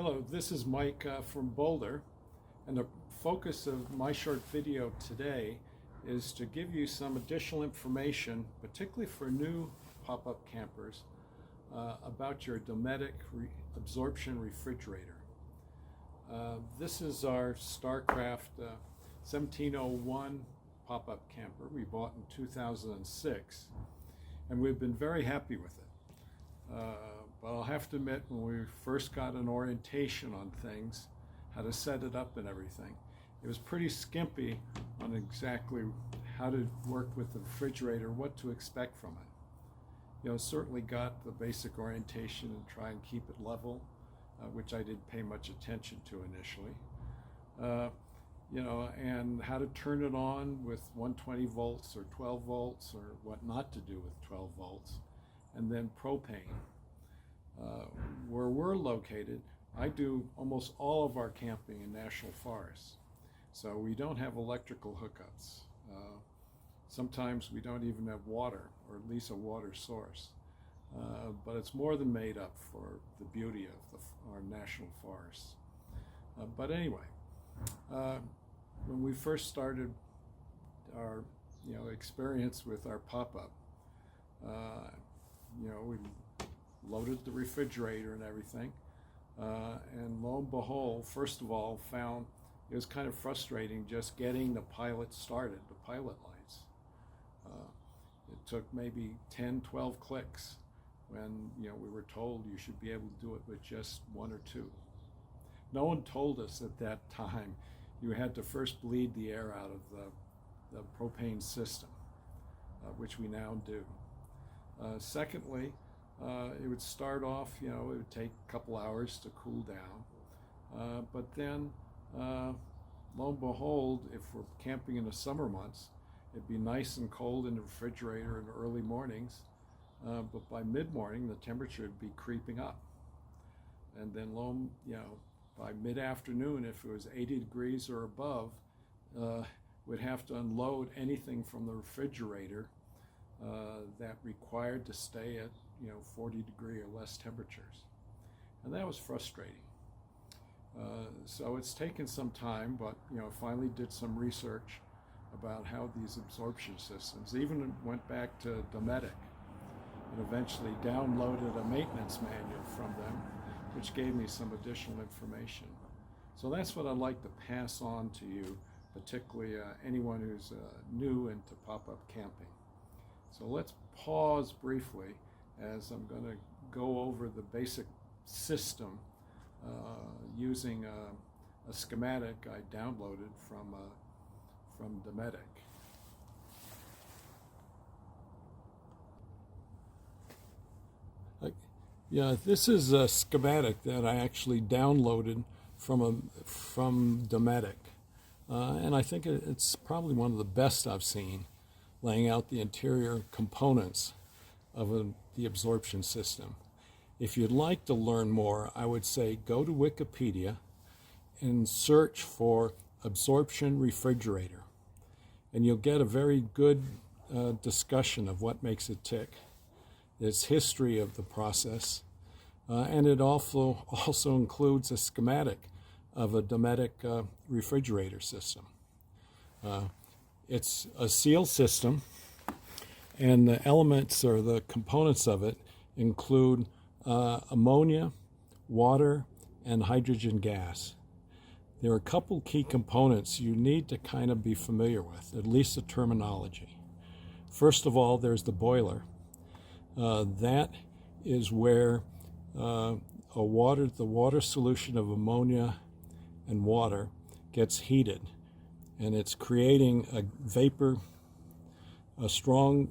Hello, this is Mike from Boulder, and the focus of my short video today is to give you some additional information, particularly for new pop-up campers, about your Dometic absorption refrigerator. This is our Starcraft 1701 pop-up camper we bought in 2006, and we've been very happy with it. But I'll have to admit, when we first got an orientation on things, how to set it up and everything, it was pretty skimpy on exactly how to work with the refrigerator, what to expect from it. You know, certainly got the basic orientation and try and keep it level, which I didn't pay much attention to initially. You know, and how to turn it on with 120 volts or 12 volts, or what not to do with 12 volts, and then propane. Where we're located, I do almost all of our camping in national forests, so we don't have electrical hookups. Sometimes we don't even have water, or at least a water source, but it's more than made up for the beauty of our national forests. But anyway, when we first started our experience with our pop-up, we loaded the refrigerator and everything, and lo and behold, first of all, found it was kind of frustrating just getting the pilot started, the pilot lights. It took maybe 10-12 clicks when we were told you should be able to do it with just one or two. No one told us at that time you had to first bleed the air out of the propane system, which we now do. Secondly, it would start off, it would take a couple hours to cool down. But then, lo and behold, if we're camping in the summer months, it'd be nice and cold in the refrigerator in the early mornings. But by mid-morning, the temperature would be creeping up. And then, by mid-afternoon, if it was 80 degrees or above, we'd have to unload anything from the refrigerator that required to stay at 40 degree or less temperatures, and that was frustrating. So it's taken some time, but finally did some research about how these absorption systems, even went back to Dometic and eventually downloaded a maintenance manual from them, which gave me some additional information. So that's what I'd like to pass on to you, particularly anyone who's new into pop-up camping. So let's pause briefly as I'm going to go over the basic system using a schematic I downloaded from Dometic. This is a schematic that I actually downloaded from Dometic, and I think it's probably one of the best I've seen, laying out the interior components of the absorption system. If you'd like to learn more, I would say go to Wikipedia and search for absorption refrigerator, and you'll get a very good discussion of what makes it tick, its history of the process, and it also includes a schematic of a Dometic refrigerator system. It's a seal system, and the elements or the components of it include ammonia, water, and hydrogen gas. There are a couple key components you need to kind of be familiar with, at least the terminology. First of all, there's the boiler. That is where the water solution of ammonia and water gets heated, and it's creating a vapor, a strong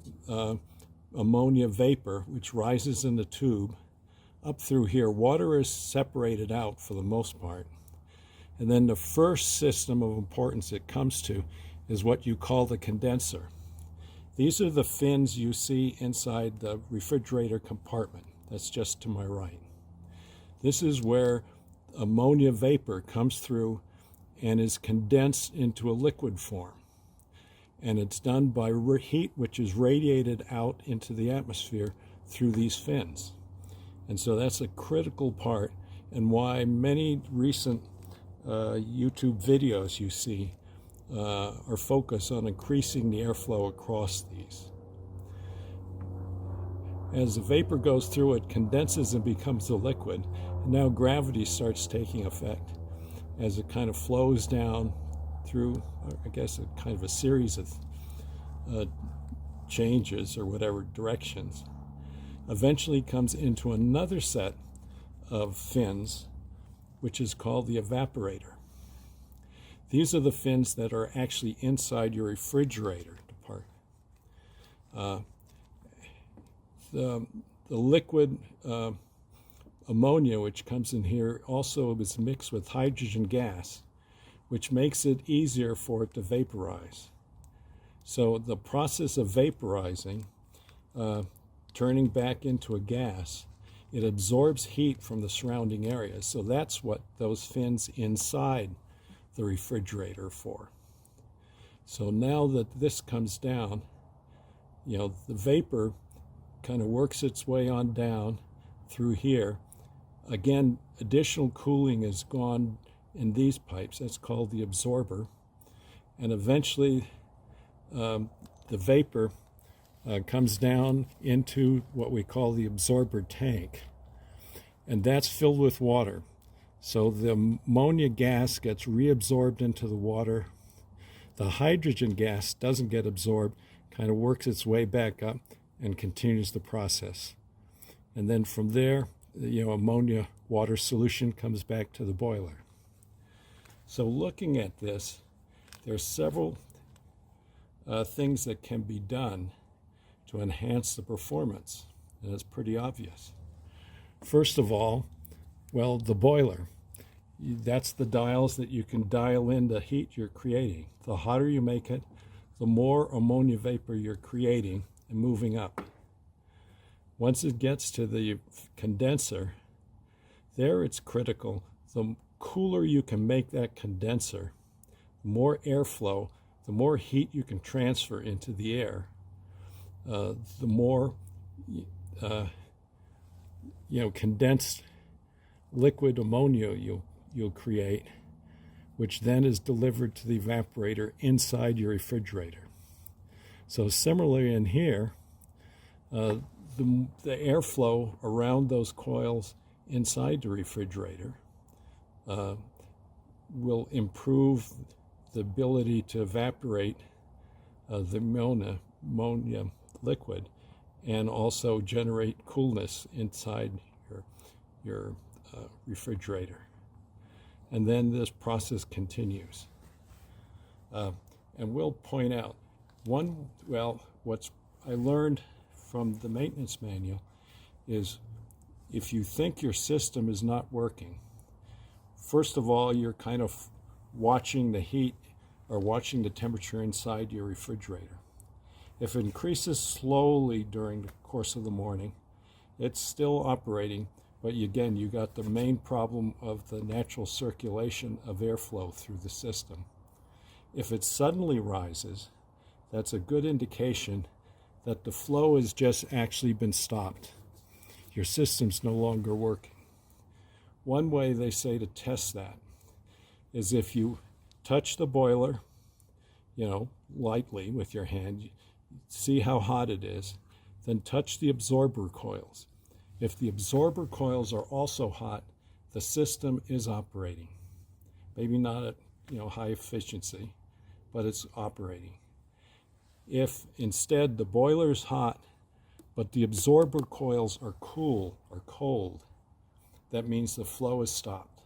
ammonia vapor, which rises in the tube up through here. Water is separated out for the most part. And then the first system of importance it comes to is what you call the condenser. These are the fins you see inside the refrigerator compartment. That's just to my right. This is where ammonia vapor comes through and is condensed into a liquid form. And it's done by heat, which is radiated out into the atmosphere through these fins. And so that's a critical part and why many recent YouTube videos you see are focused on increasing the airflow across these. As the vapor goes through, it condenses and becomes a liquid. And now gravity starts taking effect as it kind of flows down through, I guess, a kind of a series of changes or whatever directions. Eventually comes into another set of fins, which is called the evaporator. These are the fins that are actually inside your refrigerator department. The liquid ammonia, which comes in here, also is mixed with hydrogen gas, which makes it easier for it to vaporize. So the process of vaporizing, turning back into a gas, it absorbs heat from the surrounding area. So that's what those fins inside the refrigerator are for. So now that this comes down, the vapor kind of works its way on down through here. Again, additional cooling is gone in these pipes. That's called the absorber. And eventually the vapor comes down into what we call the absorber tank. And that's filled with water. So the ammonia gas gets reabsorbed into the water. The hydrogen gas doesn't get absorbed, kind of works its way back up and continues the process. And then from there, ammonia water solution comes back to the boiler. So looking at this, there are several things that can be done to enhance the performance, and it's pretty obvious. First of all, the boiler. That's the dials that you can dial in the heat you're creating. The hotter you make it, the more ammonia vapor you're creating and moving up. Once it gets to the condenser, there it's critical. The cooler you can make that condenser, the more airflow, the more heat you can transfer into the air, the more condensed liquid ammonia you'll create, which then is delivered to the evaporator inside your refrigerator. So similarly in here, the airflow around those coils inside the refrigerator will improve the ability to evaporate the ammonia liquid and also generate coolness inside your refrigerator. And then this process continues. And we'll point out what I learned from the maintenance manual is if you think your system is not working, first of all, you're kind of watching the heat or watching the temperature inside your refrigerator. If it increases slowly during the course of the morning, it's still operating, but again, you got the main problem of the natural circulation of airflow through the system. If it suddenly rises, that's a good indication that the flow has just actually been stopped. Your system's no longer working. One way they say to test that is if you touch the boiler, lightly with your hand, see how hot it is, then touch the absorber coils. If the absorber coils are also hot, the system is operating. Maybe not at high efficiency, but it's operating. If instead the boiler is hot, but the absorber coils are cool or cold, that means the flow is stopped.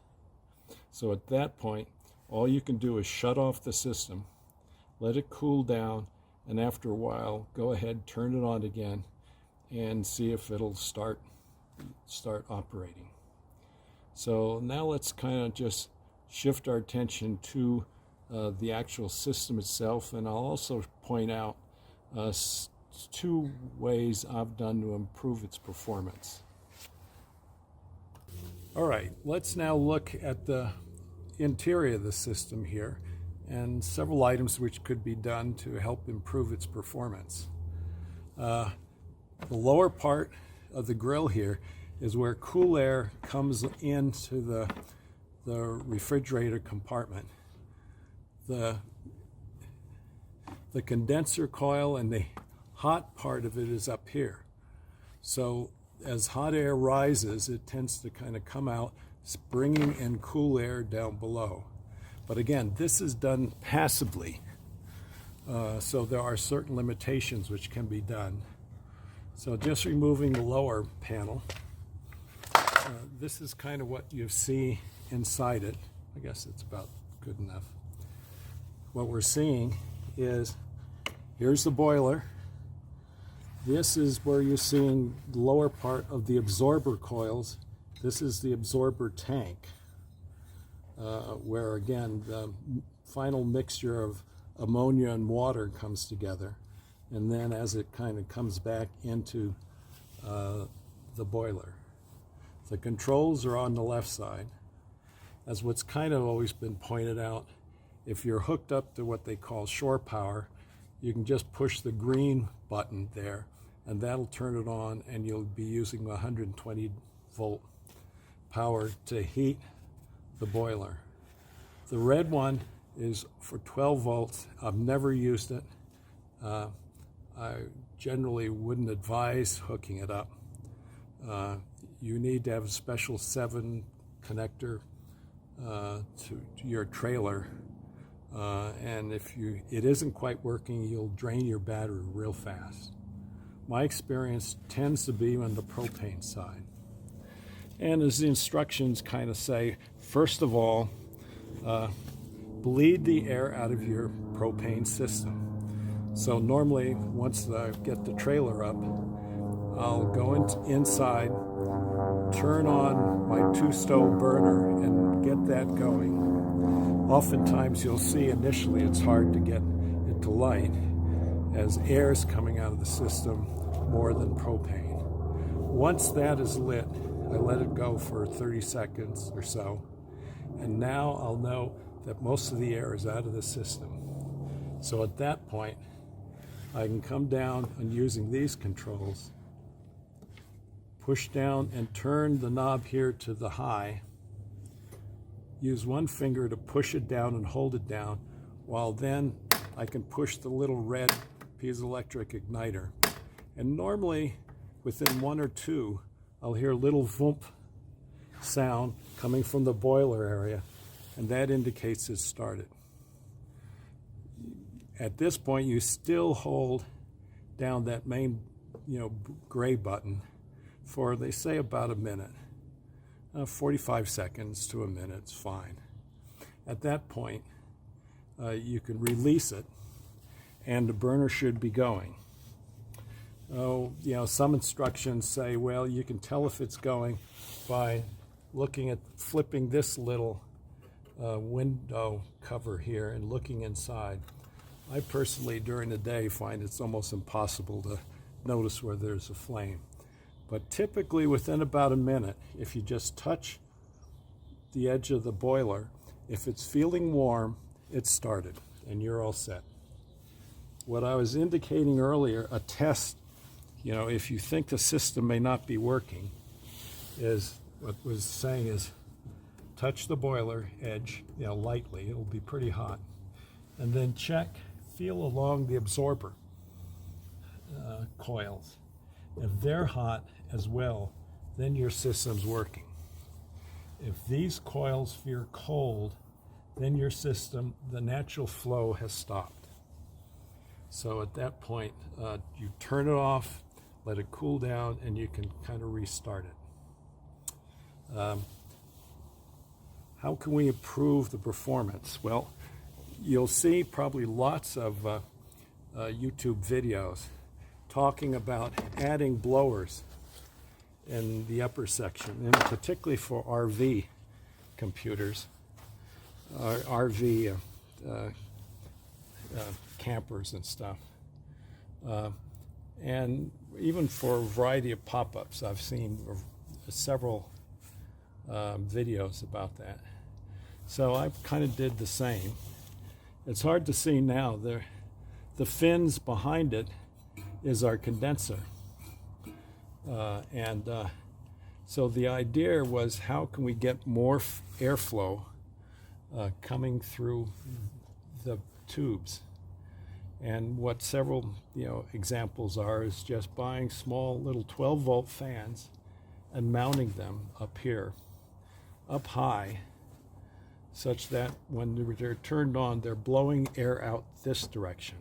So at that point, all you can do is shut off the system, let it cool down, and after a while, go ahead, turn it on again, and see if it'll start operating. So now let's kind of just shift our attention to the actual system itself, and I'll also point out two ways I've done to improve its performance. All right, let's now look at the interior of the system here and several items which could be done to help improve its performance. The lower part of the grill here is where cool air comes into the refrigerator compartment. The condenser coil and the hot part of it is up here. So as hot air rises, it tends to kind of come out, bringing in cool air down below. But again, this is done passively. So there are certain limitations which can be done. So just removing the lower panel, this is kind of what you see inside it. I guess it's about good enough. What we're seeing is, here's the boiler. This is where you're seeing the lower part of the absorber coils. This is the absorber tank, where again the final mixture of ammonia and water comes together, and then as it kind of comes back into the boiler. The controls are on the left side. As what's kind of always been pointed out, if you're hooked up to what they call shore power, you can just push the green button there and that'll turn it on, and you'll be using 120 volt power to heat the boiler. The red one is for 12 volts. I've never used it. I generally wouldn't advise hooking it up. You need to have a special 7 connector to your trailer, and if it isn't quite working, you'll drain your battery real fast. My experience tends to be on the propane side. And as the instructions kind of say, first of all, bleed the air out of your propane system. So normally, once I get the trailer up, I'll go inside, turn on my 2-stove burner and get that going. Oftentimes you'll see initially it's hard to get it to light, as air is coming out of the system more than propane. Once that is lit, I let it go for 30 seconds or so, and now I'll know that most of the air is out of the system. So at that point, I can come down and using these controls, push down and turn the knob here to the high, use one finger to push it down and hold it down, while then I can push the little red piezoelectric igniter. And normally, within 1 or 2, I'll hear a little voomp sound coming from the boiler area, and that indicates it's started. At this point, you still hold down that main, gray button for, they say, about a minute. 45 seconds to a minute is fine. At that point, you can release it, and the burner should be going. Some instructions say, well, you can tell if it's going by looking at flipping this little window cover here and looking inside. I personally, during the day, find it's almost impossible to notice where there's a flame. But typically within about a minute, if you just touch the edge of the boiler, if it's feeling warm, it's started and you're all set. What I was indicating earlier, a test, if you think the system may not be working, is what was saying is touch the boiler edge, lightly, it'll be pretty hot, and then feel along the absorber coils. If they're hot as well, then your system's working. If these coils feel cold, then your system, the natural flow has stopped. So at that point, you turn it off, let it cool down, and you can kind of restart it. How can we improve the performance? Well, you'll see probably lots of YouTube videos talking about adding blowers in the upper section, and particularly for RV computers, RV campers and stuff. And even for a variety of pop-ups, I've seen several videos about that. So I kind of did the same. It's hard to see now. The fins behind it is our condenser. And So the idea was, how can we get more airflow coming through the tubes? And what several examples are is just buying small little 12-volt fans and mounting them up here, up high, such that when they're turned on, they're blowing air out this direction.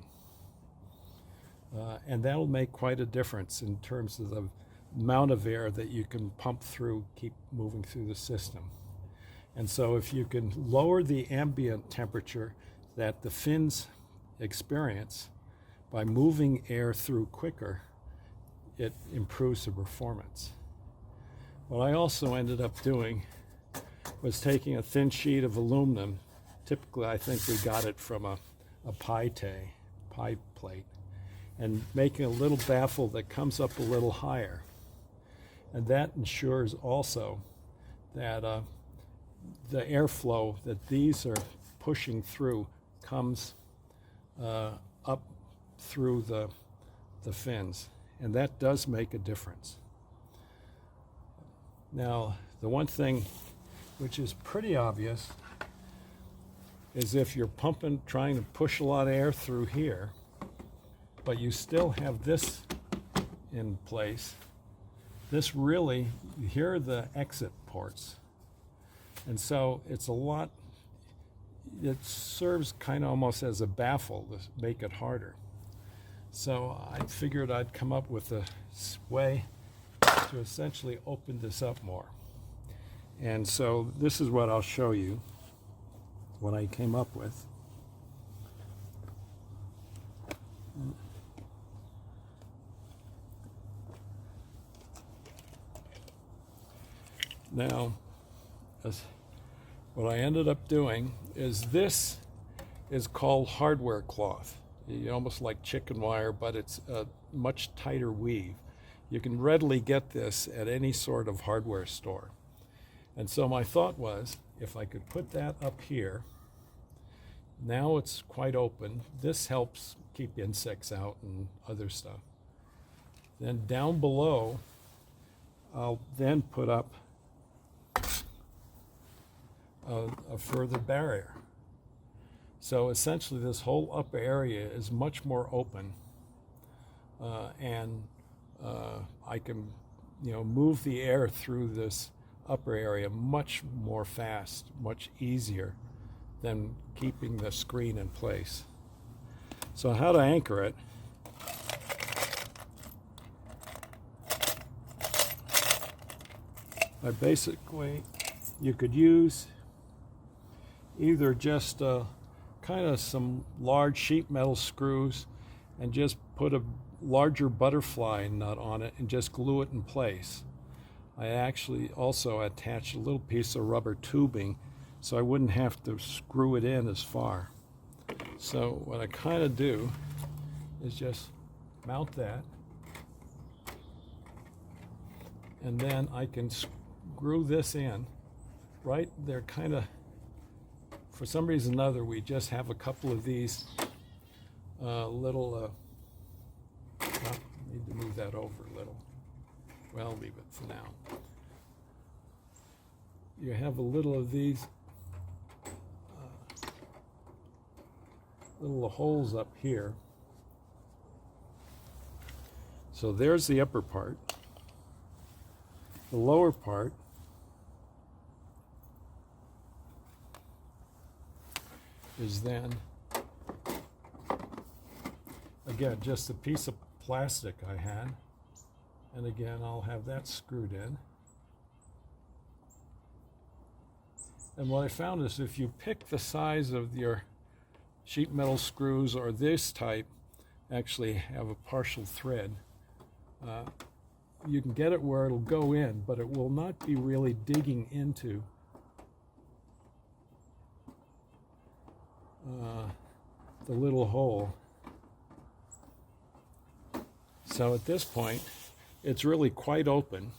And that'll make quite a difference in terms of the amount of air that you can pump through, keep moving through the system. And so if you can lower the ambient temperature that the fins experience by moving air through quicker, it improves the performance. What I also ended up doing was taking a thin sheet of aluminum. Typically, I think we got it from a pie plate, and making a little baffle that comes up a little higher. And that ensures also that the airflow that these are pushing through comes up through the fins. And that does make a difference. Now, the one thing which is pretty obvious is if you're trying to push a lot of air through here, but you still have this in place, this really, here are the exit ports. And so it serves kind of almost as a baffle to make it harder. So I figured I'd come up with a way to essentially open this up more. And so this is what I'll show you, what I came up with. Now, what I ended up doing is, this is called hardware cloth. Almost like chicken wire, but it's a much tighter weave. You can readily get this at any sort of hardware store. And so my thought was, if I could put that up here, now it's quite open. This helps keep insects out and other stuff. Then down below, I'll then put up a further barrier. So essentially this whole upper area is much more open, and I can move the air through this upper area much more fast, much easier than keeping the screen in place. So how to anchor it? You could use either just kind of some large sheet metal screws and just put a larger butterfly nut on it and just glue it in place. I actually also attached a little piece of rubber tubing so I wouldn't have to screw it in as far. So what I kind of do is just mount that, and then I can screw this in right there. Kind of, for some reason or another, we just have a couple of these little need to move that over a little. Well, leave it for now. You have a little of these little holes up here. So there's the upper part. The lower part is then, again, just a piece of plastic I had. And again, I'll have that screwed in. And what I found is, if you pick the size of your sheet metal screws, or this type actually have a partial thread, you can get it where it'll go in, but it will not be really digging into the little hole. So at this point, it's really quite open.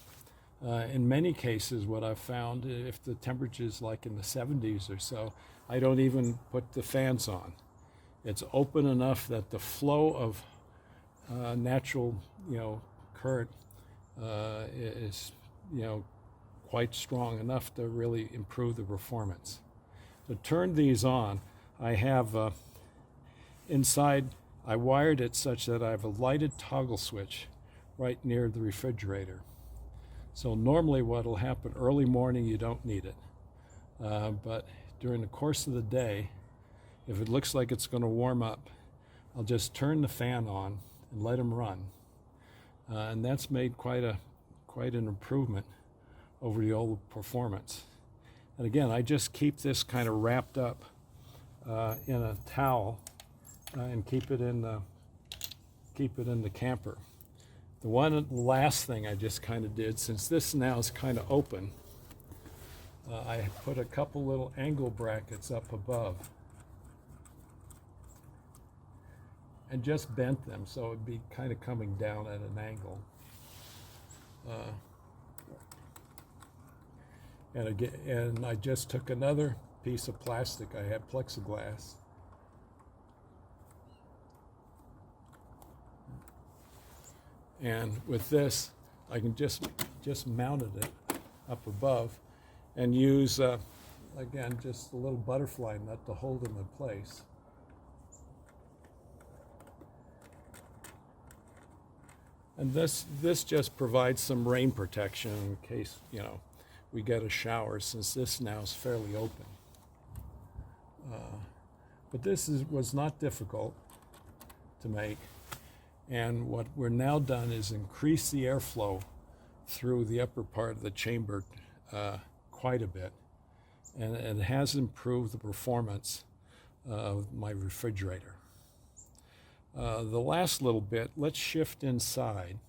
In many cases, what I've found, if the temperature's like in the 70s or so, I don't even put the fans on. It's open enough that the flow of natural, current is, quite strong enough to really improve the performance. To turn these on, I have inside, I wired it such that I have a lighted toggle switch right near the refrigerator. So normally what will happen early morning, you don't need it. But during the course of the day, if it looks like it's going to warm up, I'll just turn the fan on and let them run. And that's made quite an improvement over the old performance. And again, I just keep this kind of wrapped up in a towel and keep it in the camper. The last thing I just kind of did, since this now is kind of open, I put a couple little angle brackets up above and just bent them so it'd be kind of coming down at an angle. And I just took another piece of plastic. I had plexiglass. And with this, I can just mounted it up above and use, again, just a little butterfly nut to hold them in place. And this just provides some rain protection in case, we get a shower, since this now is fairly open. But this was not difficult to make. And what we're now done is increase the airflow through the upper part of the chamber quite a bit. And it has improved the performance of my refrigerator. The last little bit, let's shift inside,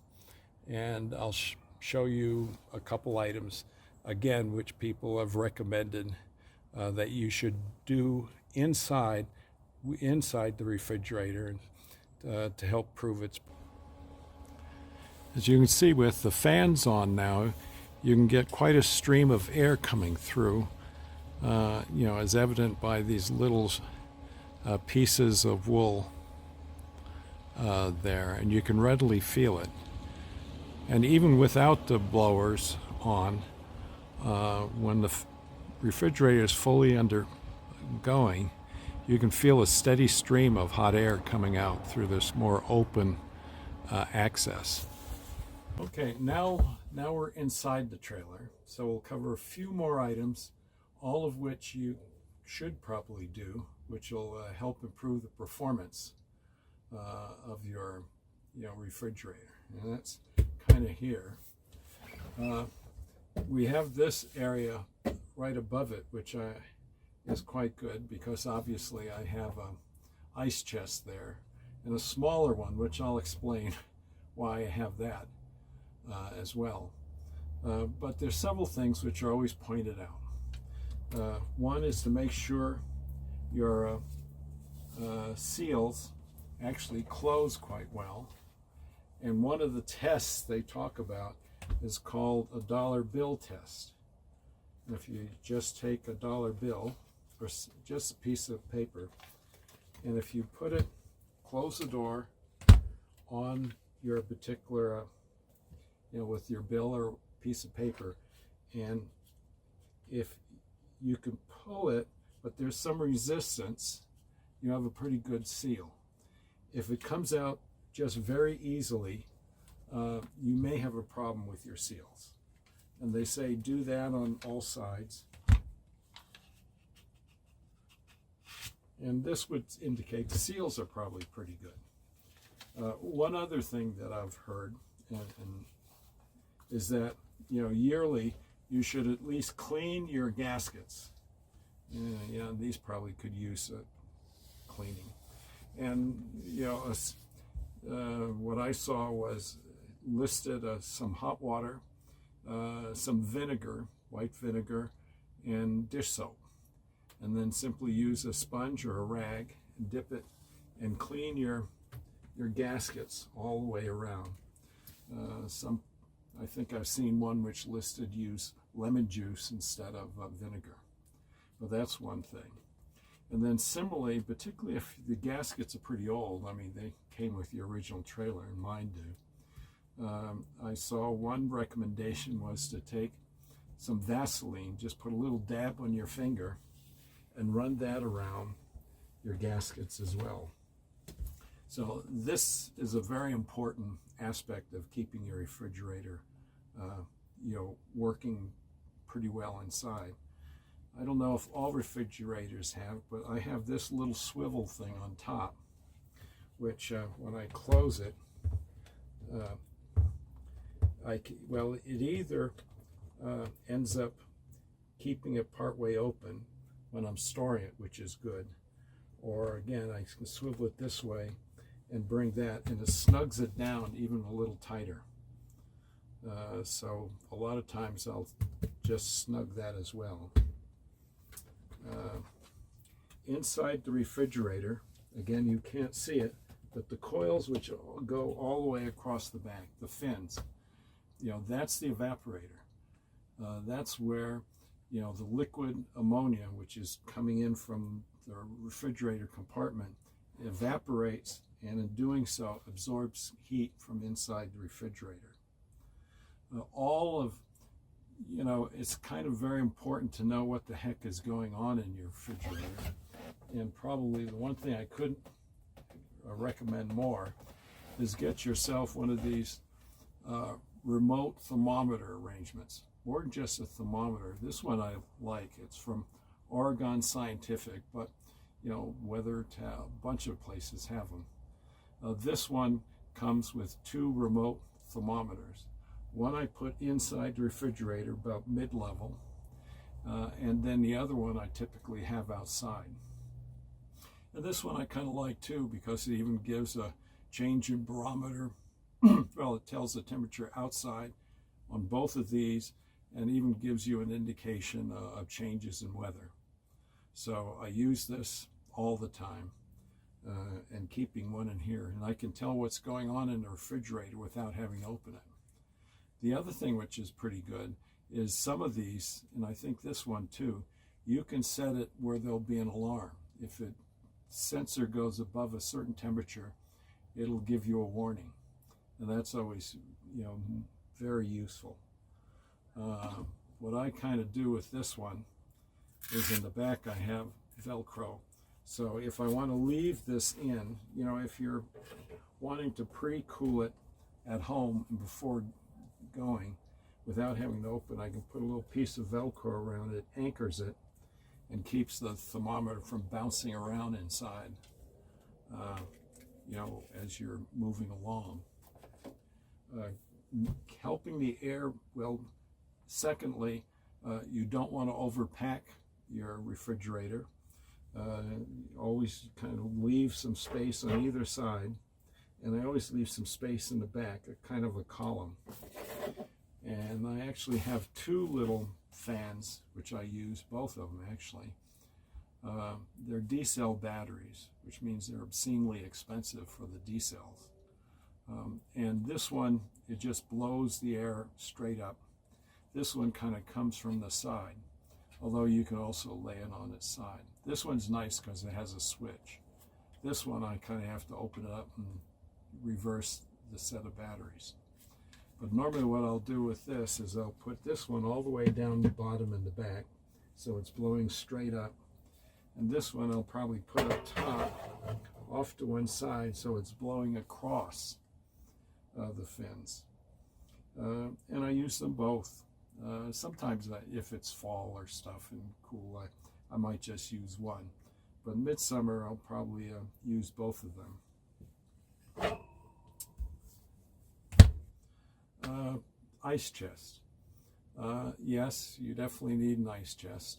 and I'll show you a couple items, again, which people have recommended that you should do inside the refrigerator to help prove its. As you can see, with the fans on now, you can get quite a stream of air coming through, as evident by these little pieces of wool there, and you can readily feel it. And even without the blowers on, when the refrigerator is fully undergoing, you can feel a steady stream of hot air coming out through this more open access. Okay, now we're inside the trailer, so we'll cover a few more items, all of which you should probably do, which will help improve the performance of your refrigerator. And that's kind of here. We have this area right above it, which is quite good, because obviously I have an ice chest there, and a smaller one, which I'll explain why I have that as well. But there's several things which are always pointed out. One is to make sure your seals actually close quite well. And one of the tests they talk about is called a dollar bill test. And if you just take a dollar bill, or just a piece of paper, and if you close the door on your particular, with your bill or piece of paper, and if you can pull it, but there's some resistance, you have a pretty good seal. If it comes out just very easily, you may have a problem with your seals. And they say do that on all sides. And this would indicate the seals are probably pretty good. One other thing that I've heard is that yearly you should at least clean your gaskets. These probably could use cleaning. And what I saw was listed some hot water, some vinegar, white vinegar, and dish soap. And then simply use a sponge or a rag and dip it and clean your gaskets all the way around. I think I've seen one which listed use lemon juice instead of vinegar. Well, that's one thing. And then similarly, particularly if the gaskets are pretty old, they came with the original trailer, and mine do. I saw one recommendation was to take some Vaseline, just put a little dab on your finger and run that around your gaskets as well. So this is a very important aspect of keeping your refrigerator working pretty well inside. I don't know if all refrigerators have, but I have this little swivel thing on top, which when I close it, it either ends up keeping it partway open when I'm storing it, which is good, or again, I can swivel it this way and bring that, and it snugs it down even a little tighter. So a lot of times I'll just snug that as well. Inside the refrigerator, again, you can't see it, but the coils which go all the way across the back, the fins, that's the evaporator. That's where, the liquid ammonia, which is coming in from the refrigerator compartment, evaporates, and in doing so absorbs heat from inside the refrigerator. It's kind of very important to know what the heck is going on in your refrigerator. And probably the one thing I couldn't recommend more is get yourself one of these remote thermometer arrangements, or just a thermometer. This one I like. It's from Oregon Scientific, but a bunch of places have them. This one comes with 2 remote thermometers. One I put inside the refrigerator about mid-level, and then the other one I typically have outside. And this one I kind of like too, because it even gives a change in barometer. Well, it tells the temperature outside on both of these, and even gives you an indication of changes in weather. So I use this all the time, and keeping one in here, and I can tell what's going on in the refrigerator without having to open it. The other thing which is pretty good is some of these, and I think this one too, you can set it where there'll be an alarm. If a sensor goes above a certain temperature, it'll give you a warning, and that's always very useful. What I kind of do with this one is in the back I have Velcro. So if I want to leave this in, if you're wanting to pre-cool it at home and before going without having to open, I can put a little piece of Velcro around it, anchors it, and keeps the thermometer from bouncing around inside, as you're moving along. Helping the air, secondly, you don't want to overpack your refrigerator. Always kind of leave some space on either side, and I always leave some space in the back, a kind of a column. And I actually have 2 little fans, which I use, both of them actually. They're D-cell batteries, which means they're obscenely expensive for the D-cells. And this one, it just blows the air straight up. This one kind of comes from the side, although you can also lay it on its side. This one's nice because it has a switch. This one I kind of have to open it up and reverse the set of batteries. But normally what I'll do with this is I'll put this one all the way down the bottom in the back, so it's blowing straight up. And this one I'll probably put up top, off to one side, so it's blowing across the fins. And I use them both. Sometimes if it's fall or stuff and cool, I might just use one. But midsummer I'll probably use both of them. Ice chest. Yes, you definitely need an ice chest.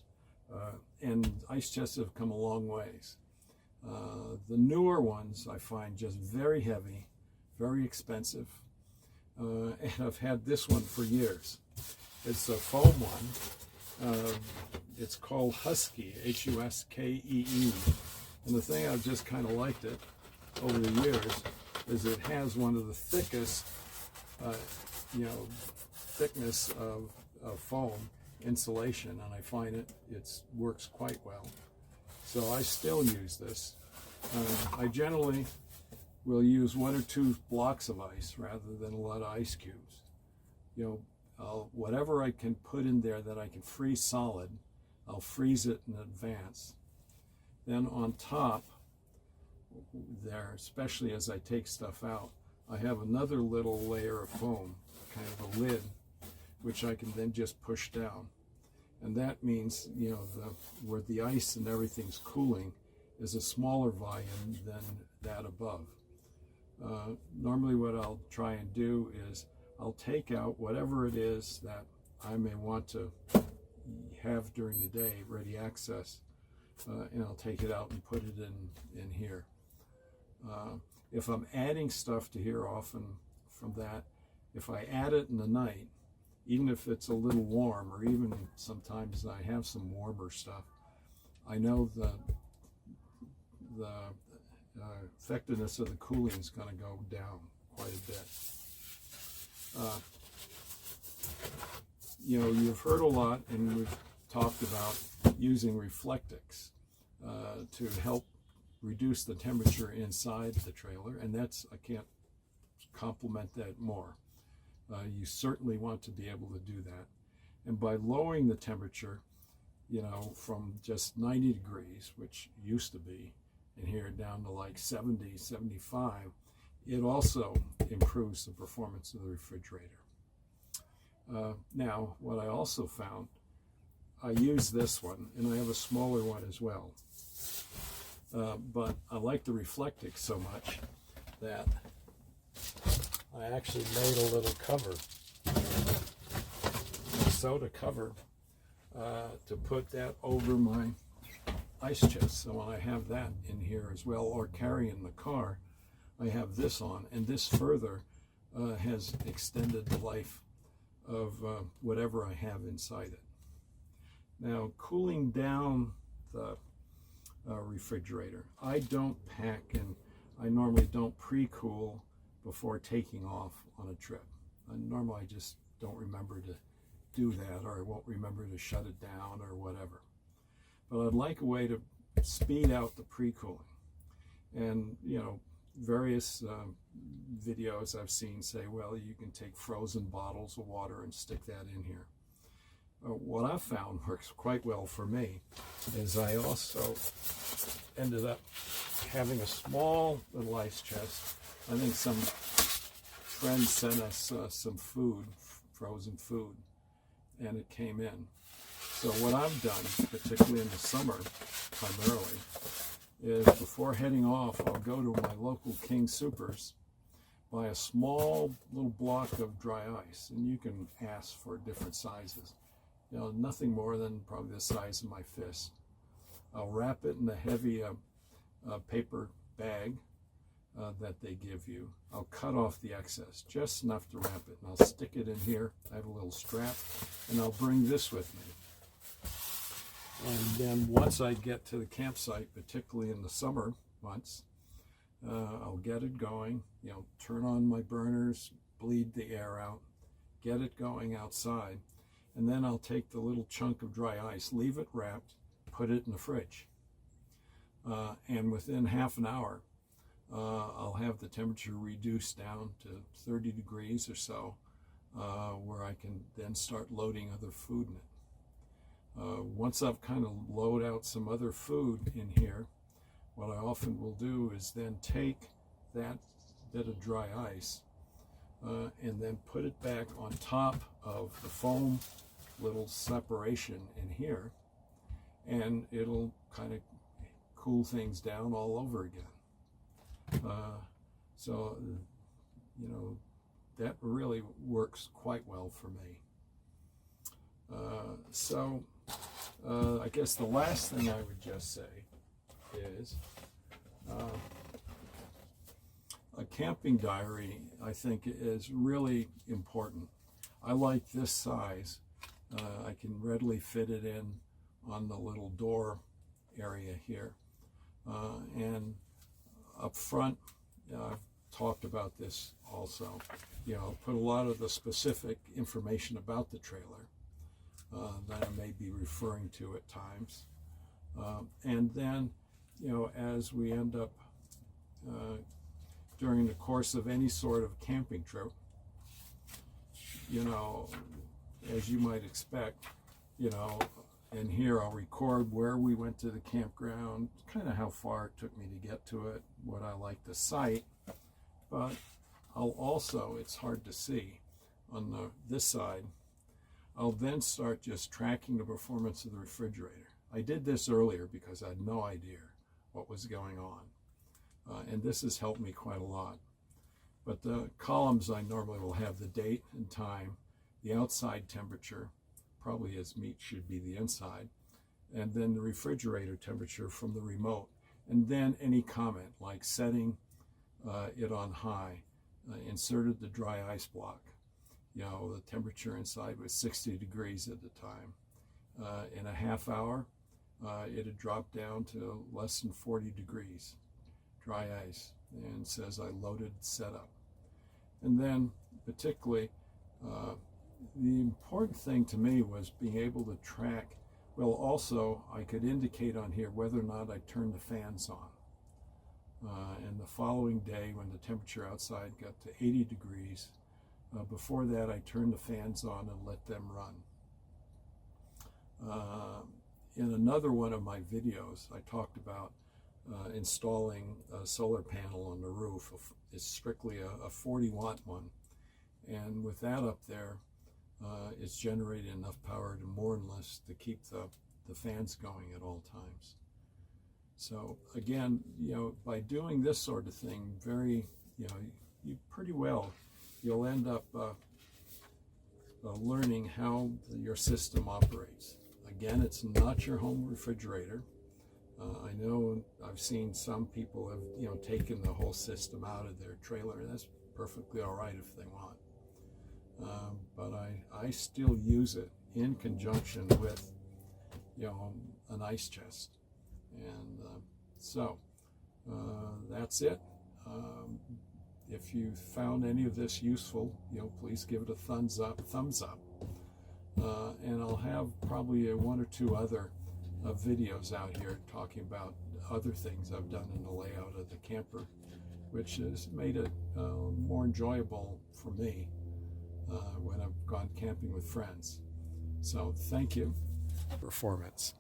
And ice chests have come a long ways. The newer ones I find just very heavy, very expensive. And I've had this one for years. It's a foam one. It's called Husky, Huskee. And the thing I've just kind of liked it over the years is it has one of the thickest thickness of foam insulation, and I find it works quite well. So I still use this. I generally will use 1 or 2 blocks of ice rather than a lot of ice cubes. whatever I can put in there that I can freeze solid, I'll freeze it in advance. Then on top there, especially as I take stuff out, I have another little layer of foam, kind of a lid, which I can then just push down. And that means, you know, where the ice and everything's cooling is a smaller volume than that above. Normally what I'll try and do is I'll take out whatever it is that I may want to have during the day, ready access, and I'll take it out and put it in here. If I'm adding stuff to here, often from that, if I add it in the night, even if it's a little warm, or even sometimes I have some warmer stuff, I know the effectiveness of the cooling is going to go down quite a bit. You know, you've heard a lot, and we've talked about using reflectix to help reduce the temperature inside the trailer, and that's, I can't compliment that more. You certainly want to be able to do that. And by lowering the temperature, you know, from just 90 degrees, which used to be in here, down to like 70, 75, it also improves the performance of the refrigerator. Now, what I also found, I use this one, and I have a smaller one as well. But I like the reflectix so much that I actually made a little cover, a soda cover, to put that over my ice chest. So when I have that in here as well, or carry in the car, I have this on, and this further has extended the life of whatever I have inside it. Now, cooling down the refrigerator, I don't pack, and I normally don't pre-cool before taking off on a trip. Normally I just don't remember to do that, or I won't remember to shut it down or whatever. But I'd like a way to speed out the pre-cooling. And, you know, various videos I've seen say, well, you can take frozen bottles of water and stick that in here. What I've found works quite well for me is I also ended up having a small little ice chest. I think some friends sent us some food, frozen food, and it came in. So what I've done, particularly in the summer primarily, is before heading off, I'll go to my local King Soopers, buy a small little block of dry ice, and you can ask for different sizes. You know, nothing more than probably the size of my fist. I'll wrap it in a heavy paper bag that they give you. I'll cut off the excess, just enough to wrap it, and I'll stick it in here. I have a little strap, and I'll bring this with me. And then once I get to the campsite, particularly in the summer months, I'll get it going, you know, turn on my burners, bleed the air out, get it going outside, and then I'll take the little chunk of dry ice, leave it wrapped, put it in the fridge. And within half an hour, I'll have the temperature reduced down to 30 degrees or so, where I can then start loading other food in it. Once I've kind of loaded out some other food in here, what I often will do is then take that bit of dry ice and then put it back on top of the foam little separation in here, and it'll kind of cool things down all over again. So, you know, that really works quite well for me. I guess the last thing I would just say is a camping diary, I think, is really important. I like this size. I can readily fit it in on the little door area here. And up front, I've talked about this also, you know, put a lot of the specific information about the trailer that I may be referring to at times. And then, you know, as we end up during the course of any sort of camping trip, you know, as you might expect, you know, and here I'll record where we went to the campground, kind of how far it took me to get to it, what I like the site, but I'll also, it's hard to see on this side, I'll then start just tracking the performance of the refrigerator. I did this earlier because I had no idea what was going on, and this has helped me quite a lot. But the columns, I normally will have the date and time, the outside temperature, probably as meat should be the inside, and then the refrigerator temperature from the remote, and then any comment like setting it on high, inserted the dry ice block. You know, the temperature inside was 60 degrees at the time. In a half hour, it had dropped down to less than 40 degrees, dry ice, and says I loaded setup. And then particularly, the important thing to me was being able to track, well, also I could indicate on here whether or not I turned the fans on. And the following day, when the temperature outside got to 80 degrees, before that I turned the fans on and let them run. In another one of my videos, I talked about installing a solar panel on the roof. It's strictly a 40-watt one, and with that up there, it's generating enough power to more or less to keep the fans going at all times. So again, you know, by doing this sort of thing, very, you know, you pretty well, you'll end up learning how your system operates. Again, it's not your home refrigerator. I know I've seen some people have, you know, taken the whole system out of their trailer, and that's perfectly all right if they want. But I still use it in conjunction with, you know, an ice chest. And so that's it. If you found any of this useful, you know, please give it a thumbs up. And I'll have probably one or two other videos out here talking about other things I've done in the layout of the camper, which has made it more enjoyable for me when I've gone camping with friends. So thank you. Performance.